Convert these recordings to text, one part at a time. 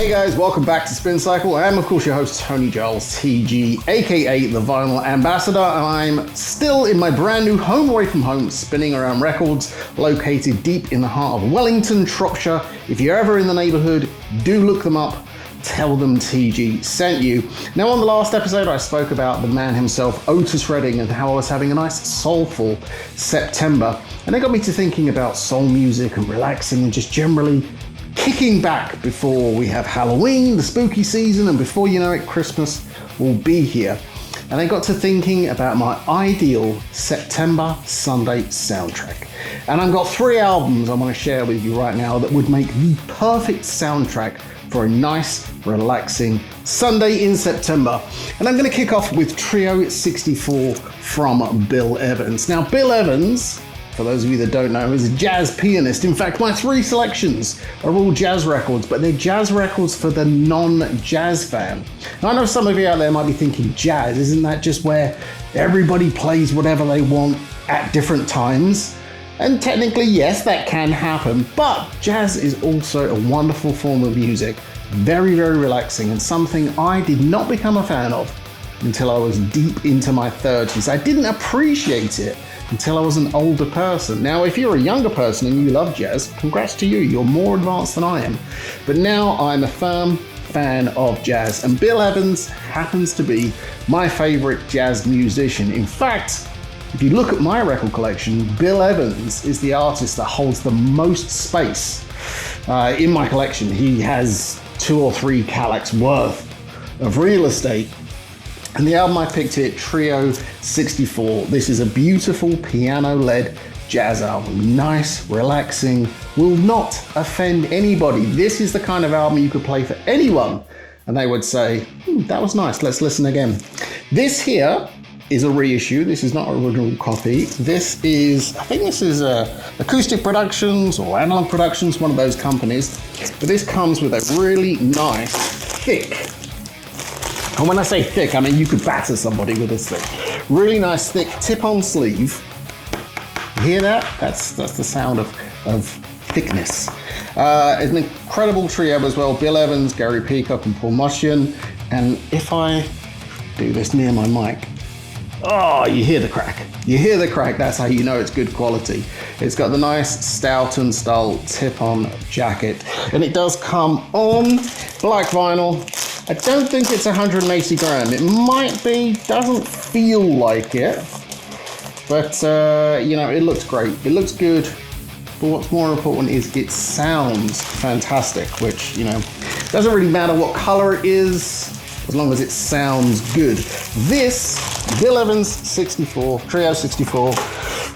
Hey guys, welcome back to Spin Cycle. I am of course your host Tony Giles, TG, aka the Vinyl Ambassador, and I'm still in my brand new home away from home, spinning around records located deep in the heart of Wellington, Shropshire. If you're ever in the neighbourhood, do look them up. Tell them TG sent you. Now, on the last episode, I spoke about the man himself, Otis Redding, and how I was having a nice soulful September. And it got me to thinking about soul music and relaxing and just generally kicking back before we have Halloween, the spooky season, and before you know it, Christmas will be here. And I got to thinking about my ideal September Sunday soundtrack. And I've got 3 albums I want to share with you right now that would make the perfect soundtrack for a nice, relaxing Sunday in September. And I'm going to kick off with Trio 64 from Bill Evans. Now, Bill Evans, for those of you that don't know, is a jazz pianist. In fact, my 3 selections are all jazz records, but they're jazz records for the non-jazz fan. Now, I know some of you out there might be thinking, jazz, isn't that just where everybody plays whatever they want at different times? And technically, yes, that can happen, but jazz is also a wonderful form of music, very, very relaxing, and something I did not become a fan of until I was deep into my 30s. I didn't appreciate it until I was an older person. Now, if you're a younger person and you love jazz, congrats to you, you're more advanced than I am. But now I'm a firm fan of jazz, and Bill Evans happens to be my favorite jazz musician. In fact, if you look at my record collection, Bill Evans is the artist that holds the most space in my collection. He has 2 or 3 Cadillacs worth of real estate. And the album I picked here, Trio 64, this is a beautiful piano-led jazz album. Nice, relaxing, will not offend anybody. This is the kind of album you could play for anyone, and they would say, that was nice, let's listen again. This here is a reissue. This is not an original copy. This is, I think this is Acoustic Productions or Analog Productions, one of those companies. But this comes with a really nice, thick, and when I say thick, I mean you could batter somebody with this thing. Really nice, thick tip-on sleeve. You hear that? That's the sound of thickness. It's an incredible trio as well. Bill Evans, Gary Peacock, and Paul Motian. And if I do this near my mic, oh, you hear the crack. You hear the crack, that's how you know it's good quality. It's got the nice Stoughton style tip-on jacket, and it does come on black vinyl. I don't think it's 180 gram. It might be, doesn't feel like it, but you know, it looks great. It looks good, but what's more important is it sounds fantastic, which, you know, doesn't really matter what color it is, as long as it sounds good. This Bill Evans 64, Trio 64,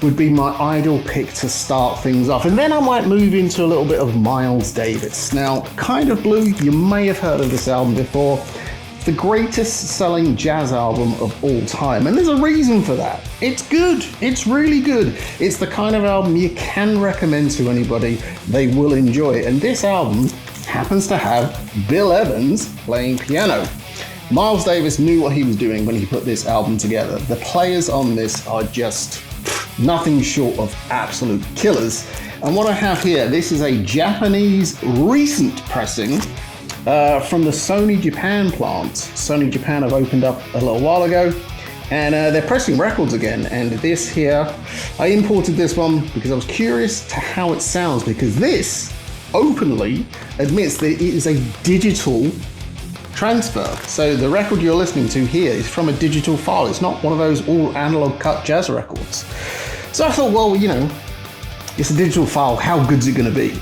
would be my ideal pick to start things off. And then I might move into a little bit of Miles Davis. Now, Kind of Blue, you may have heard of this album before. The greatest selling jazz album of all time. And there's a reason for that. It's good. It's really good. It's the kind of album you can recommend to anybody. They will enjoy it. And this album happens to have Bill Evans playing piano. Miles Davis knew what he was doing when he put this album together. The players on this are just nothing short of absolute killers. And what I have here, this is a Japanese recent pressing from the Sony Japan plant. Sony Japan have opened up a little while ago, and they're pressing records again. And this here, I imported this one because I was curious to how it sounds, because this openly admits that it is a digital transfer. So the record you're listening to here is from a digital file. It's not one of those all analog cut jazz records. So I thought, well, you know, it's a digital file. How good's it going to be?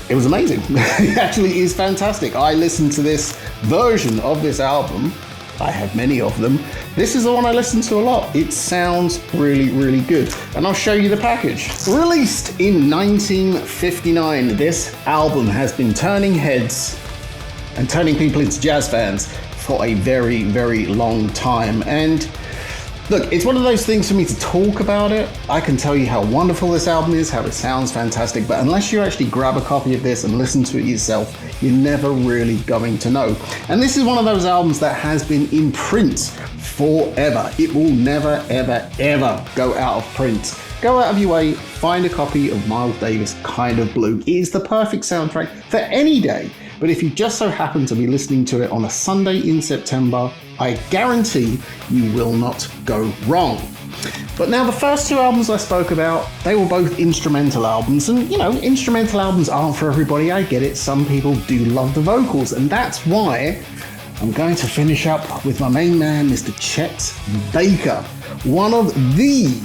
It was amazing. It actually is fantastic. I listened to this version of this album. I have many of them. This is the one I listen to a lot. It sounds really, really good. And I'll show you the package. Released in 1959, this album has been turning heads and turning people into jazz fans for a very, very long time. And look, it's one of those things for me to talk about it. I can tell you how wonderful this album is, how it sounds fantastic, but unless you actually grab a copy of this and listen to it yourself, you're never really going to know. And this is one of those albums that has been in print forever. It will never, ever, ever go out of print. Go out of your way, find a copy of Miles Davis' Kind of Blue. It is the perfect soundtrack for any day, But if you just so happen to be listening to it on a Sunday in September, I guarantee you will not go wrong. But now the first two albums I spoke about, they were both instrumental albums, and you know, instrumental albums aren't for everybody, I get it. Some people do love the vocals, and that's why I'm going to finish up with my main man, Mr. Chet Baker, one of the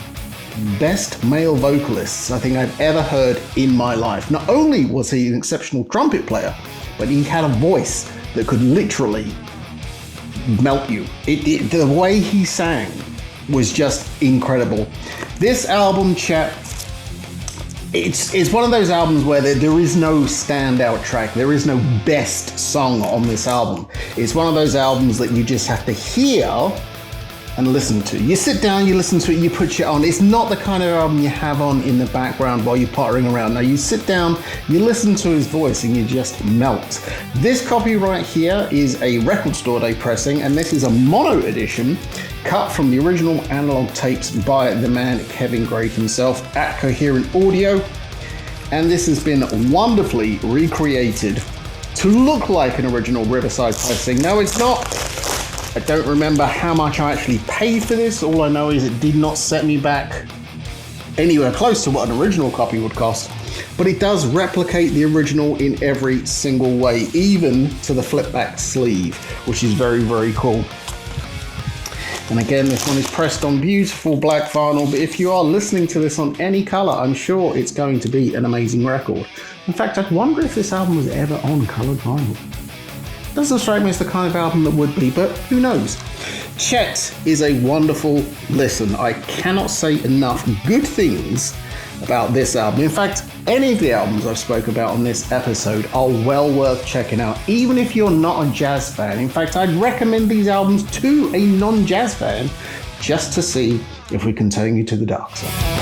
best male vocalists I think I've ever heard in my life. Not only was he an exceptional trumpet player, but he had a voice that could literally melt you. The way he sang was just incredible. This album, Chet, it's one of those albums where there is no standout track. There is no best song on this album. It's one of those albums that you just have to hear and listen to. You sit down, you listen to it, you put it on. It's not the kind of album you have on in the background while you're pottering around. Now you sit down, you listen to his voice, and you just melt. This copy right here is a Record Store Day pressing, and this is a mono edition cut from the original analog tapes by the man Kevin Gray himself at Coherent Audio. And this has been wonderfully recreated to look like an original Riverside pressing. No, it's not. I don't remember how much I actually paid for this. All I know is it did not set me back anywhere close to what an original copy would cost. But it does replicate the original in every single way, even to the flip back sleeve, which is very, very cool. And again, this one is pressed on beautiful black vinyl, but if you are listening to this on any color, I'm sure it's going to be an amazing record. In fact, I wonder if this album was ever on colored vinyl. Doesn't strike me as the kind of album that would be, but who knows? Chet is a wonderful listen. I cannot say enough good things about this album. In fact, any of the albums I've spoke about on this episode are well worth checking out, even if you're not a jazz fan. In fact, I'd recommend these albums to a non-jazz fan just to see if we can turn you to the dark side.